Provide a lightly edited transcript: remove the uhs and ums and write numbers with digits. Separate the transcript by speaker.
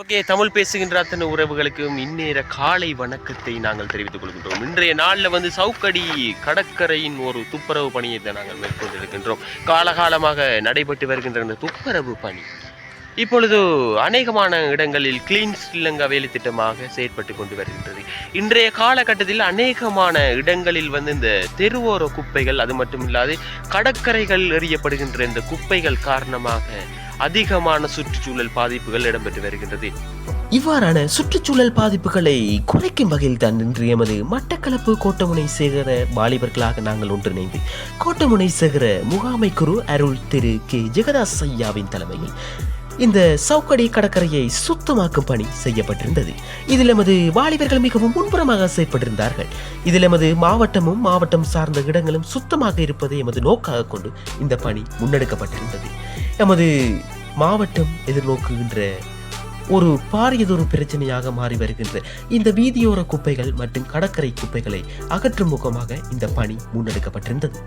Speaker 1: Okay, Tamil பேசுகின்ற அத்தனை உறவுகளுக்கும் இந்நேர காலை வணக்கத்தை நாங்கள் தெரிவித்துக் கொள்கின்றோம். இன்றைய நாளில் சவுக்கடி கடற்கரையின் ஒரு துப்புரவு பணியை தான் நாங்கள் மேற்கொண்டிருக்கின்றோம். காலகாலமாக நடைபெற்று வருகின்ற இந்த துப்புரவு பணி இப்பொழுது அநேகமான இடங்களில் கிளீன் ஸ்ரீலங்கா வேலை திட்டமாக செயற்பட்டு கொண்டு வருகின்றது. இன்றைய காலகட்டத்தில் அநேகமான இடங்களில் இந்த தெருவோர குப்பைகள், அது மட்டுமில்லாது கடற்கரைகள் எறியப்படுகின்ற இந்த குப்பைகள் காரணமாக அதிகமான சுற்றுச்சூழல் பாதிப்புகள் இடம்பெற்று வருகின்றது.
Speaker 2: இவ்வாறான சுற்றுச்சூழல் பாதிப்புகளை குறைக்கும் வகையில் தான் இன்று எமது மட்டக்களப்பு கோட்டமுனை சேகர வாலிபர்களாக நாங்கள் ஒன்றிணைந்து கோட்டமுனை சேகர முகாமை குரு அருள் திரு கே ஜெகதாஸ் ஐயாவின் தலைமையில் இந்த சவுக்கடி கடற்கரையை சுத்தமாக்கும் பணி செய்யப்பட்டிருந்தது. இதில் எமது வாலிபர்கள் மிகவும் முன்புறமாக செயற்பட்டிருந்தார்கள். இதில் எமது மாவட்டம் சார்ந்த இடங்களும் சுத்தமாக இருப்பதை எமது நோக்காக கொண்டு இந்த பணி முன்னெடுக்கப்பட்டிருந்தது. எமது மாவட்டம் எதிர்நோக்குகின்ற ஒரு பாரியதொரு பிரச்சனையாக மாறி வருகின்ற இந்த வீதியோர குப்பைகள் மற்றும் கடற்கரை குப்பைகளை அகற்றும் முகமாக இந்த பணி முன்னெடுக்கப்பட்டிருந்தது.